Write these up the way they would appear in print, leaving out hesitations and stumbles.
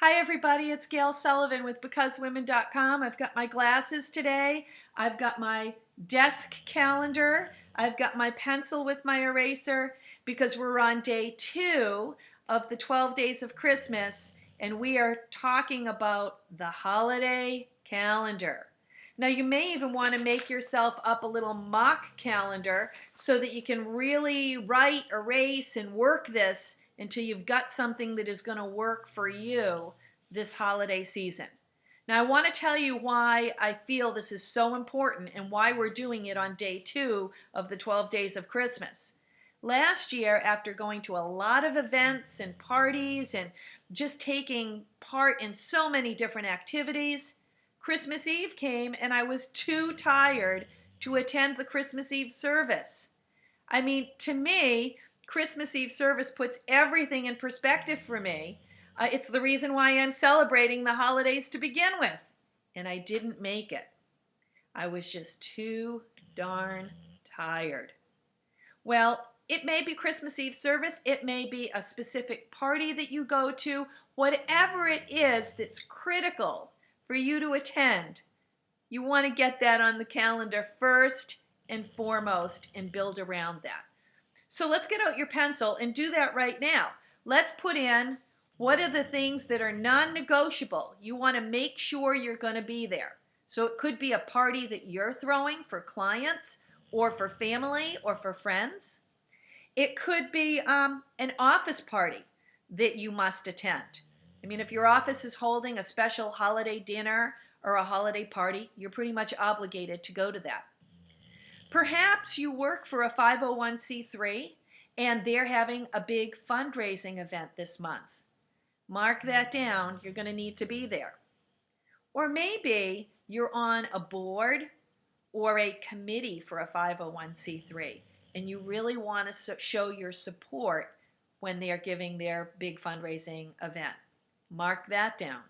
Hi everybody, it's Gail Sullivan with BecauseWomen.com. I've got my glasses today. I've got my desk calendar. I've got my pencil with my eraser because we're on day 2 of the 12 days of Christmas and we are talking about the holiday calendar. Now you may even want to make yourself up a little mock calendar so that you can really write, erase, and work this until you've got something that is going to work for you this holiday season. Now, I want to tell you why I feel this is so important and why we're doing it on day 2 of the 12 days of Christmas. Last year, after going to a lot of events and parties and just taking part in so many different activities, Christmas Eve came and I was too tired to attend the Christmas Eve service. I mean, to me, Christmas Eve service puts everything in perspective for me. It's the reason why I'm celebrating the holidays to begin with. And I didn't make it. I was just too darn tired. Well, it may be Christmas Eve service. It may be a specific party that you go to. Whatever it is that's critical for you to attend, you want to get that on the calendar first and foremost and build around that. So let's get out your pencil and do that right now. Let's put in what are the things that are non-negotiable. You want to make sure you're going to be there. So it could be a party that you're throwing for clients or for family or for friends. It could be an office party that you must attend. I mean, if your office is holding a special holiday dinner or a holiday party, you're pretty much obligated to go to that. Perhaps you work for a 501c3 and they're having a big fundraising event this month. Mark that down. You're going to need to be there. Or maybe you're on a board or a committee for a 501c3 and you really want to show your support when they are giving their big fundraising event. Mark that down.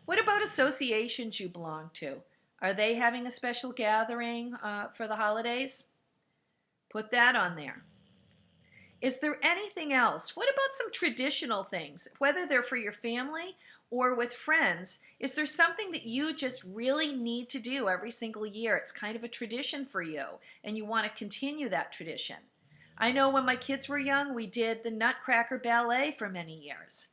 What about associations you belong to? Are they having a special gathering for the holidays? Put that on there. Is there anything else? What about some traditional things, whether they're for your family or with friends? Is there something that you just really need to do every single year? It's kind of a tradition for you, and you want to continue that tradition. I know when my kids were young, we did the Nutcracker Ballet for many years.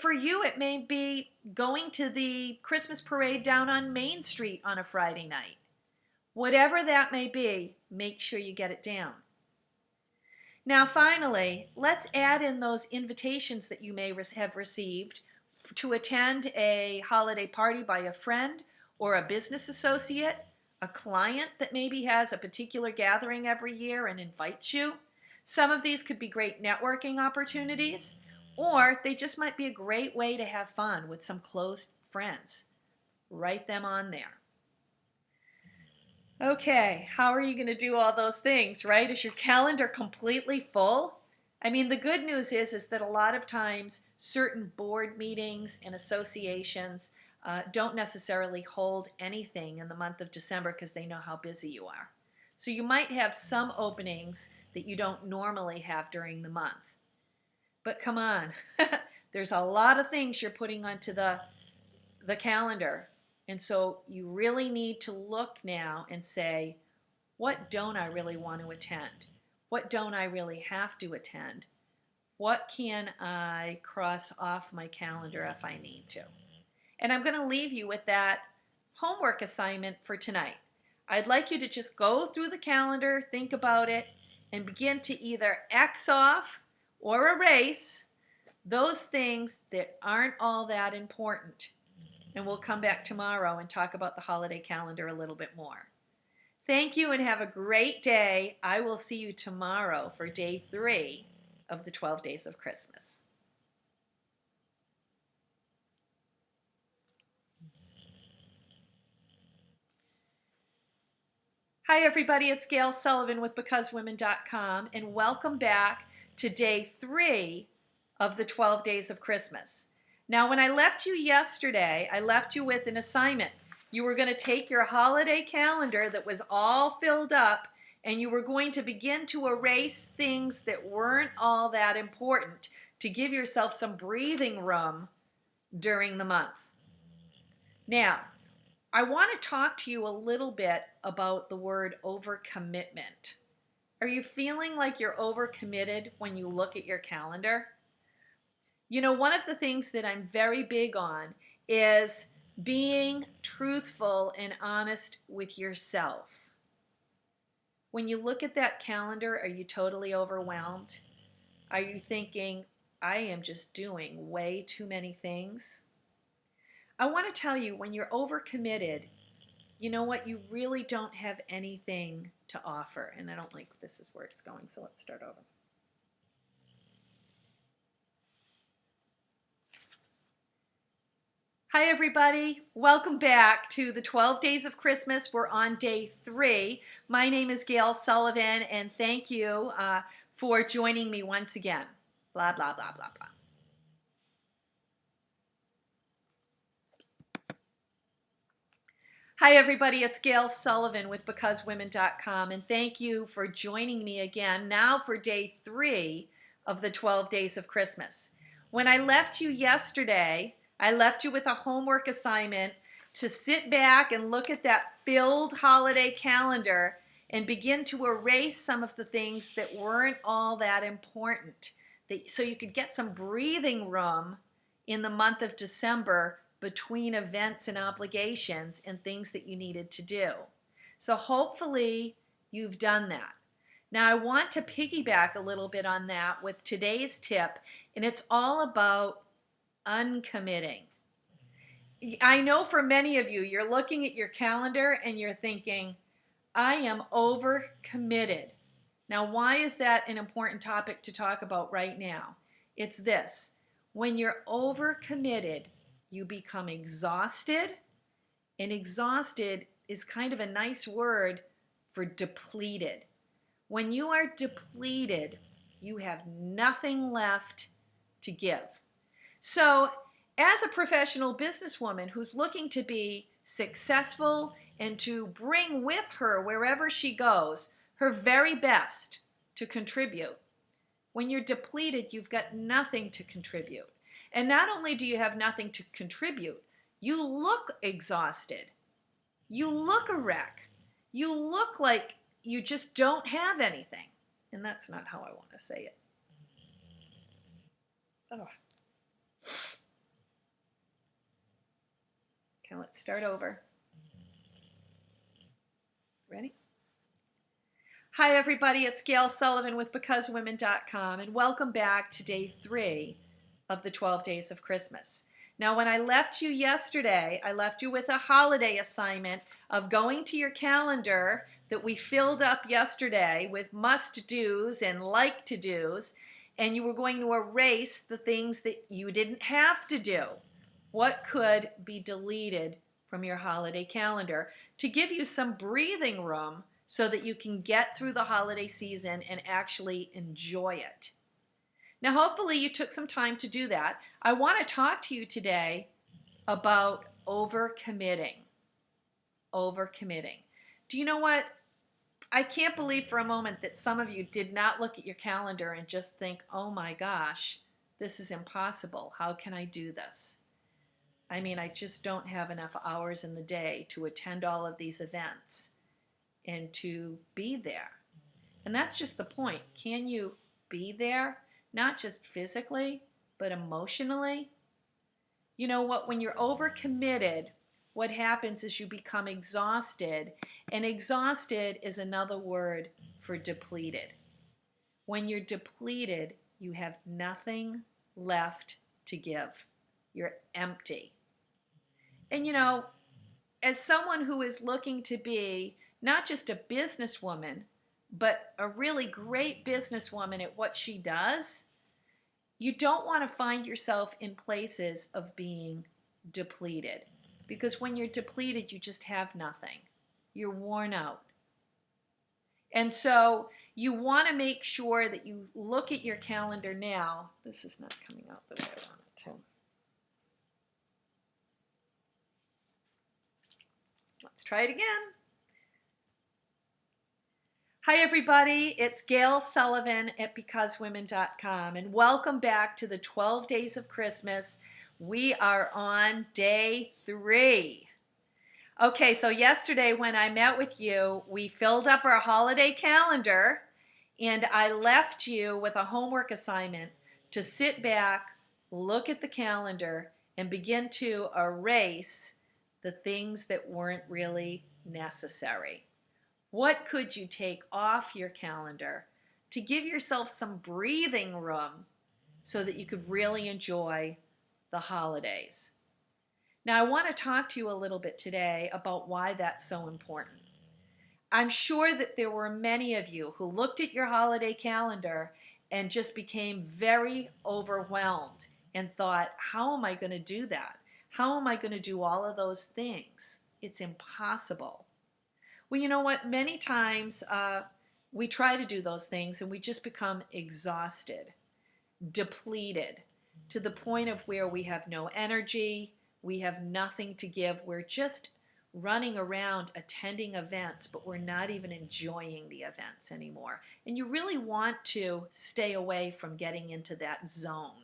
For you, it may be going to the Christmas parade down on Main Street on a Friday night. Whatever that may be, make sure you get it down. Now finally, let's add in those invitations that you may have received to attend a holiday party by a friend or a business associate, a client that maybe has a particular gathering every year and invites you. Some of these could be great networking opportunities, or they just might be a great way to have fun with some close friends. Write them on there. Okay, how are you going to do all those things, right? Is your calendar completely full? I mean, the good news is that a lot of times certain board meetings and associations don't necessarily hold anything in the month of December because they know how busy you are. So you might have some openings that you don't normally have during the month. But come on, there's a lot of things you're putting onto the calendar. And so you really need to look now and say, what don't I really want to attend? What don't I really have to attend? What can I cross off my calendar if I need to? And I'm going to leave you with that homework assignment for tonight. I'd like you to just go through the calendar, think about it, and begin to either X off or erase those things that aren't all that important. And we'll come back tomorrow and talk about the holiday calendar a little bit more. Thank you and have a great day. I will see you tomorrow for day 3 of the 12 days of Christmas. Hi everybody, it's Gail Sullivan with BecauseWomen.com and welcome back to day 3 of the 12 days of Christmas. Now, when I left you yesterday, I left you with an assignment. You were going to take your holiday calendar that was all filled up and you were going to begin to erase things that weren't all that important to give yourself some breathing room during the month. Now, I want to talk to you a little bit about the word overcommitment. Are you feeling like you're overcommitted when you look at your calendar? You know, one of the things that I'm very big on is being truthful and honest with yourself. When you look at that calendar, are you totally overwhelmed? Are you thinking, I am just doing way too many things? I want to tell you, when you're overcommitted, you know what? You really don't have anything to offer. And I don't like this is where it's going, so let's start over. Hi, everybody. Welcome back to the 12 Days of Christmas. We're on day 3. My name is Gail Sullivan, and thank you for joining me once again. Blah, blah, blah, blah, blah. Hi, everybody. It's Gail Sullivan with BecauseWomen.com, and thank you for joining me again now for day 3 of the 12 Days of Christmas. When I left you yesterday, I left you with a homework assignment to sit back and look at that filled holiday calendar and begin to erase some of the things that weren't all that important, so you could get some breathing room in the month of December between events and obligations and things that you needed to do. So hopefully you've done that. Now I want to piggyback a little bit on that with today's tip, and it's all about uncommitting. I know for many of you, you're looking at your calendar and you're thinking, I am overcommitted. Now, why is that an important topic to talk about right now? It's this. When you're overcommitted, you become exhausted, and exhausted is kind of a nice word for depleted. When you are depleted, you have nothing left to give. So, as a professional businesswoman who's looking to be successful and to bring with her wherever she goes her very best to contribute, when you're depleted, you've got nothing to contribute. And not only do you have nothing to contribute, you look exhausted. You look a wreck. You look like you just don't have anything. And that's not how I want to say it. Oh. Okay, let's start over. Ready? Hi, everybody. It's Gail Sullivan with BecauseWomen.com, and welcome back to day 3 of the 12 Days of Christmas. Now, when I left you yesterday, I left you with a holiday assignment of going to your calendar that we filled up yesterday with must-dos and like-to-dos, and you were going to erase the things that you didn't have to do. What could be deleted from your holiday calendar to give you some breathing room so that you can get through the holiday season and actually enjoy it? Now, hopefully you took some time to do that. I want to talk to you today about overcommitting. Overcommitting. Do you know what? I can't believe for a moment that some of you did not look at your calendar and just think, oh my gosh, this is impossible. How can I do this? I mean, I just don't have enough hours in the day to attend all of these events and to be there. And that's just the point. Can you be there? Not just physically, but emotionally. You know what? When you're overcommitted, what happens is you become exhausted, and exhausted is another word for depleted. When you're depleted, you have nothing left to give. You're empty. And you know, as someone who is looking to be not just a businesswoman, but a really great businesswoman at what she does, you don't want to find yourself in places of being depleted. Because when you're depleted, you just have nothing. You're worn out. And so you want to make sure that you look at your calendar now. This is not coming out the way I want it to. Let's try it again. Hi, everybody. It's Gail Sullivan at BecauseWomen.com, and welcome back to the 12 Days of Christmas. We are on day 3. Okay, so yesterday when I met with you, we filled up our holiday calendar and I left you with a homework assignment to sit back, look at the calendar, and begin to erase the things that weren't really necessary. What could you take off your calendar to give yourself some breathing room so that you could really enjoy the holidays? Now, I want to talk to you a little bit today about why that's so important. I'm sure that there were many of you who looked at your holiday calendar and just became very overwhelmed and thought, how am I going to do that? How am I going to do all of those things? It's impossible. Well, you know what? Many times we try to do those things and we just become exhausted, depleted, to the point of where we have no energy, we have nothing to give. We're just running around attending events, but we're not even enjoying the events anymore. And you really want to stay away from getting into that zone.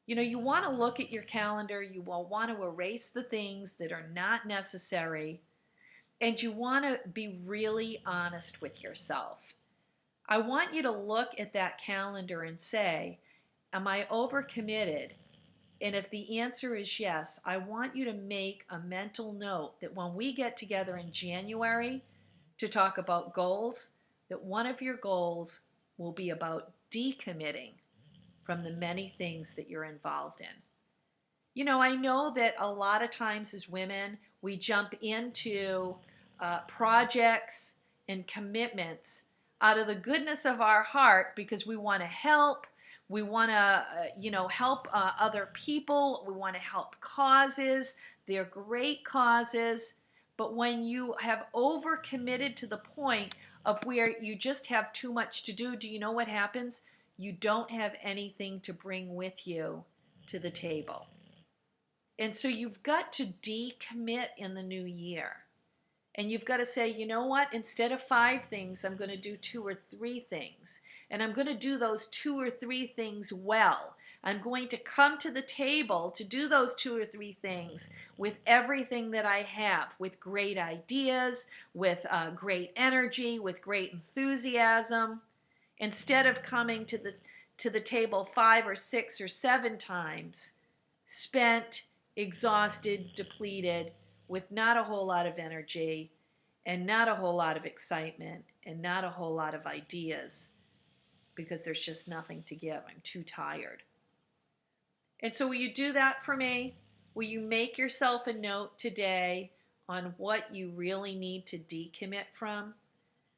You know, you want to look at your calendar, you will want to erase the things that are not necessary, and you want to be really honest with yourself. I want you to look at that calendar and say, am I overcommitted? And if the answer is yes, I want you to make a mental note that when we get together in January to talk about goals, that one of your goals will be about decommitting from the many things that you're involved in. You know, I know that a lot of times as women, we jump into projects and commitments out of the goodness of our heart because we want to help. We want to, help other people. We want to help causes. They're great causes. But when you have overcommitted to the point of where you just have too much to do you know what happens? You don't have anything to bring with you to the table. And so you've got to decommit in the new year. And you've got to say, you know what? Instead of 5 things, I'm going to do 2 or 3 things. And I'm going to do those 2 or 3 things well. I'm going to come to the table to do those 2 or 3 things with everything that I have, with great ideas, with great energy, with great enthusiasm. Instead of coming to the table 5 or 6 or 7 times, spent, exhausted, depleted, with not a whole lot of energy and not a whole lot of excitement and not a whole lot of ideas because there's just nothing to give. I'm too tired. And so will you do that for me? Will you make yourself a note today on what you really need to decommit from?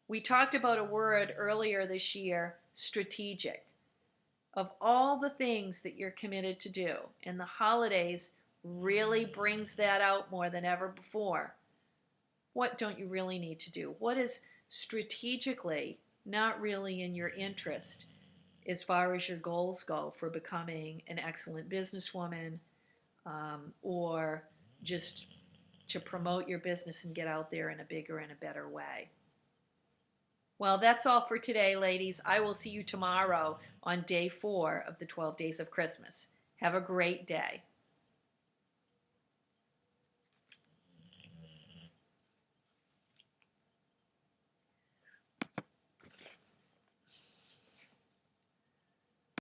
We talked about a word earlier this year, strategic. Of all the things that you're committed to do, and the holidays really brings that out more than ever before. What don't you really need to do? What is strategically not really in your interest as far as your goals go for becoming an excellent businesswoman or just to promote your business and get out there in a bigger and a better way? Well, that's all for today, ladies. I will see you tomorrow on day 4 of the 12 Days of Christmas. Have a great day.